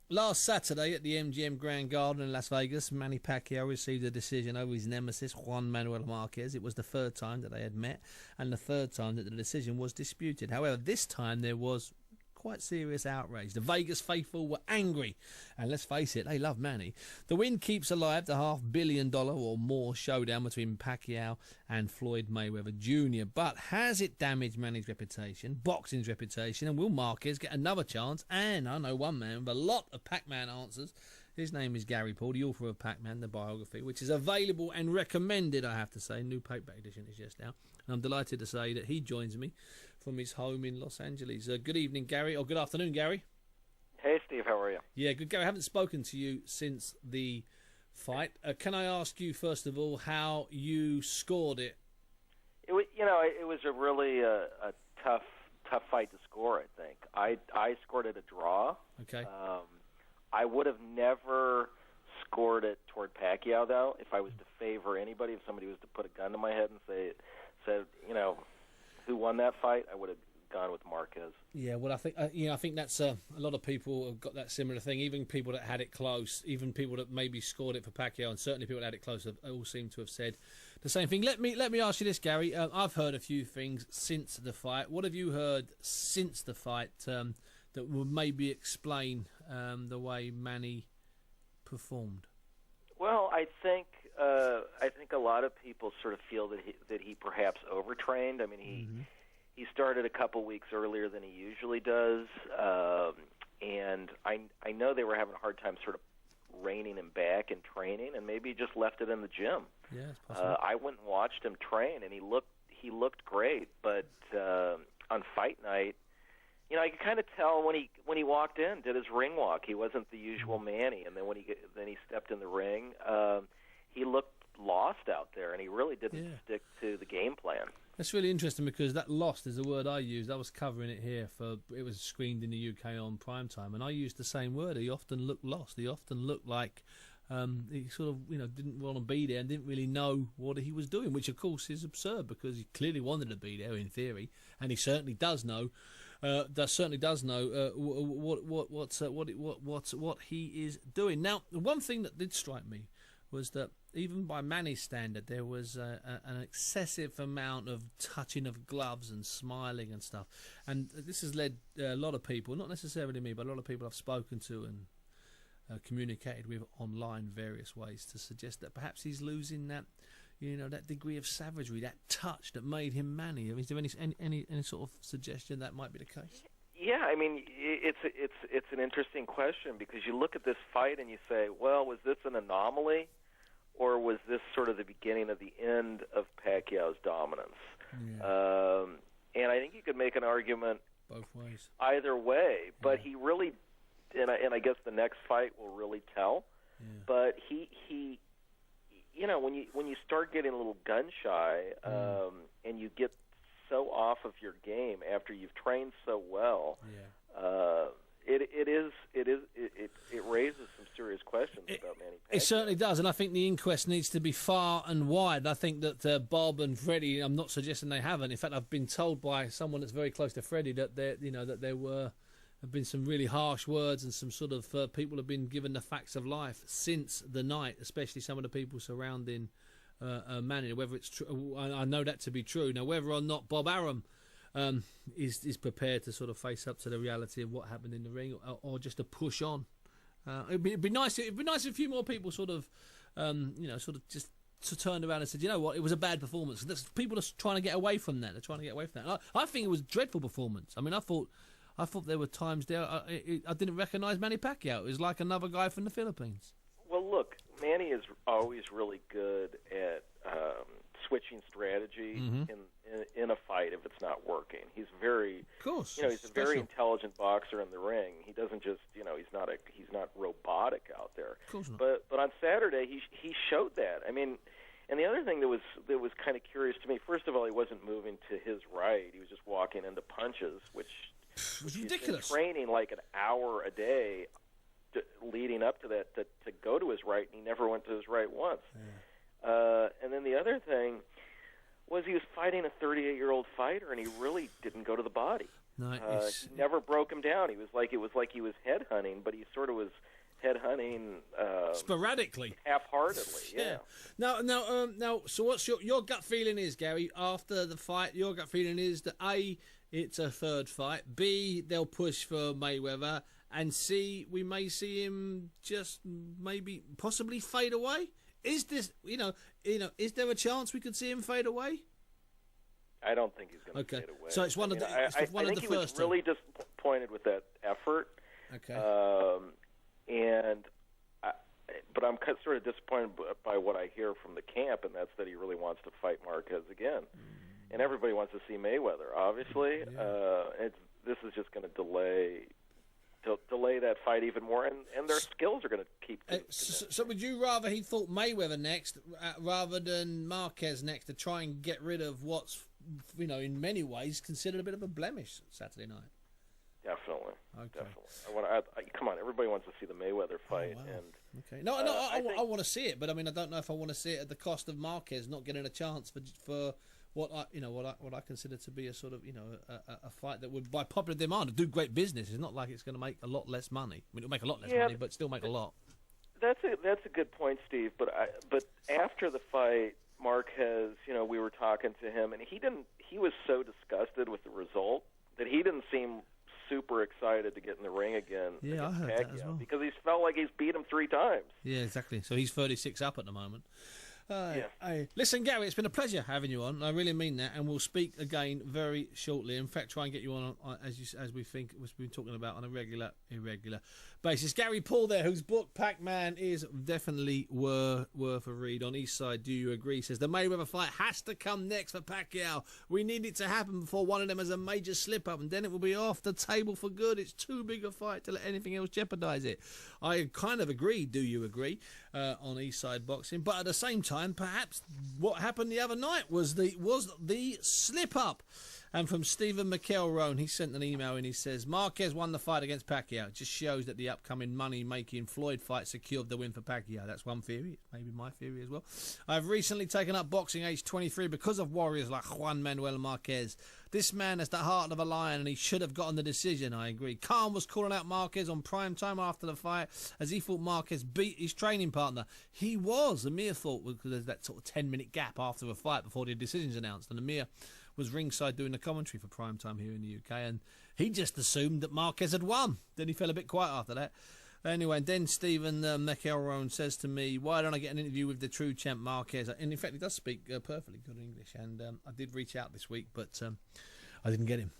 last Saturday at the MGM Grand Garden in Las Vegas, Manny Pacquiao received a decision over his nemesis, Juan Manuel Marquez. It was the third time that they had met and the third time that the decision was disputed. However, this time there was quite serious outrage. The Vegas faithful were angry, and let's face it, they love Manny. The win keeps alive the $500 million or more showdown between Pacquiao and Floyd Mayweather Jr. But has it damaged Manny's reputation, boxing's reputation, and will Marquez get another chance? And I know one man with a lot of Pac-Man answers. His name is Gary Poole, the author of Pac-Man, the biography, which is available and recommended, I have to say. New paperback edition is just now. And I'm delighted to say that he joins me from his home in Los Angeles. Good evening, Gary, or good afternoon, Gary. Hey, Steve, how are you? Yeah, good, Gary. I haven't spoken to you since the fight. Can I ask you, first of all, how you scored it? It was a really a tough fight to score, I think. I scored it a draw. Okay. I would have never scored it toward Pacquiao, though, if I was to favor anybody. If somebody was to put a gun to my head and said, who won that fight, I would have gone with Marquez. Yeah, well, I think that's a lot of people have got that similar thing. Even people that had it close, even people that maybe scored it for Pacquiao, and certainly people that had it close, all seem to have said the same thing. Let me ask you this, Gary. I've heard a few things since the fight. What have you heard since the fight that would maybe explain the way Manny performed? Well, I think a lot of people sort of feel that he perhaps overtrained. I mean, he started a couple weeks earlier than he usually does, and I know they were having a hard time sort of reining him back in training, and maybe he just left it in the gym. Yeah, it's possible. I went and watched him train, and he looked great, but on fight night, I could kind of tell when he walked in, did his ring walk. He wasn't the usual Manny, and then when he stepped in the ring, he looked lost out there, and he really didn't stick to the game plan. That's really interesting because that "lost" is the word I used. I was covering it here it was screened in the UK on primetime, and I used the same word. He often looked lost. He often looked like he sort of didn't want to be there and didn't really know what he was doing, which of course is absurd because he clearly wanted to be there in theory, and he certainly does know. What he is doing. Now, one thing that did strike me was that even by Manny's standard, there was an excessive amount of touching of gloves and smiling and stuff. And this has led a lot of people, not necessarily me, but a lot of people I've spoken to and communicated with online various ways to suggest that perhaps he's losing that, that degree of savagery, that touch that made him Manny. I mean, is there any sort of suggestion that might be the case? Yeah, I mean, it's an interesting question because you look at this fight and you say, well, was this an anomaly, or was this sort of the beginning of the end of Pacquiao's dominance? Yeah. And I think you could make an argument both ways, either way. But he really, and I guess the next fight will really tell. Yeah. But he, when you start getting a little gun shy, and you get so off of your game after you've trained so well, it raises some serious questions about Manny Pacquiao. It certainly does, and I think the inquest needs to be far and wide. I think that Bob and Freddie, I'm not suggesting they haven't. In fact, I've been told by someone that's very close to Freddie that there have been some really harsh words and some sort of people have been given the facts of life since the night, especially some of the people surrounding Manny. Whether it's true, I know that to be true. Now, whether or not Bob Arum is prepared to sort of face up to the reality of what happened in the ring, or just to push on. It'd be nice. It'd be nice if a few more people sort of just turned around and said, you know what, it was a bad performance. People are trying to get away from that. They're trying to get away from that. I think it was a dreadful performance. I mean, I thought there were times there I didn't recognise Manny Pacquiao. It was like another guy from the Philippines. Well, look, Manny is always really good at switching strategy in a fight if it's not working. He's very, of course, he's a very intelligent boxer in the ring. He doesn't just, he's not robotic out there. Of course not. But on Saturday he showed that. I mean, and the other thing that was kind of curious to me. First of all, he wasn't moving to his right. He was just walking into punches, which was ridiculous. He's been training like an hour a day leading up to that to go to his right, and he never went to his right once. Yeah. And then the other thing was he was fighting a 38-year-old fighter, and he really didn't go to the body. No, he never broke him down. It was like he was headhunting, but he sort of was headhunting sporadically, half-heartedly. Yeah. Now. So, what's your gut feeling is, Gary, after the fight? Your gut feeling is that A, it's a third fight. B, they'll push for Mayweather, and C, we may see him just possibly fade away. Is this, is there a chance we could see him fade away? I don't think he's going to fade away. So it's one of the first. I think he was really disappointed with that effort. Okay. But I'm sort of disappointed by what I hear from the camp, and that's that he really wants to fight Marquez again. And everybody wants to see Mayweather, obviously. Yeah. This is just going to delay that fight even more, and their skills are going to keep. So would you rather he fought Mayweather next rather than Marquez next to try and get rid of what's, in many ways considered a bit of a blemish Saturday night? Definitely. Okay. Definitely. Come on, everybody wants to see the Mayweather fight. Oh, wow. And okay. No, I want to see it, but I don't know if I want to see it at the cost of Marquez not getting a chance for what I consider to be a sort of a fight that would, by popular demand, do great business. It's not like it's going to make a lot less money. It'll make a lot less money, but still make a lot. That's a good point, Steve. But after the fight, Marquez, we were talking to him, and he was so disgusted with the result that he didn't seem super excited to get in the ring again. Yeah, I heard Pacquiao, that as well. Because he felt like he's beat him 3 times. Yeah, exactly. So he's 36 up at the moment. Listen, Gary, it's been a pleasure having you on. I really mean that, and we'll speak again very shortly. In fact, try and get you on as we've been talking about on a irregular basis. Gary Poole there, whose book Pac-Man is definitely worth a read. On East Side, do you agree? Says the Mayweather fight has to come next for Pacquiao. We need it to happen before one of them has a major slip up, and then it will be off the table for good. It's too big a fight to let anything else jeopardise it. I kind of agree. Do you agree? On East Side Boxing, but at the same time, perhaps what happened the other night was the slip up. And from Stephen McElroan, he sent an email and he says Marquez won the fight against Pacquiao. It just shows that the upcoming money-making Floyd fight secured the win for Pacquiao. That's one theory, maybe my theory as well. I've recently taken up boxing aged 23 because of warriors like Juan Manuel Marquez. This man has the heart of a lion, and he should have gotten the decision. I agree. Khan was calling out Marquez on prime time after the fight as he thought Marquez beat his training partner. He was. Amir thought, because there's that sort of 10-minute gap after a fight before the decision's announced, and Amir was ringside doing the commentary for prime time here in the UK, and he just assumed that Marquez had won. Then he fell a bit quiet after that. Anyway, and then Stephen McElroan says to me, why don't I get an interview with the true champ Marquez? And in fact, he does speak perfectly good English, and I did reach out this week, but I didn't get him.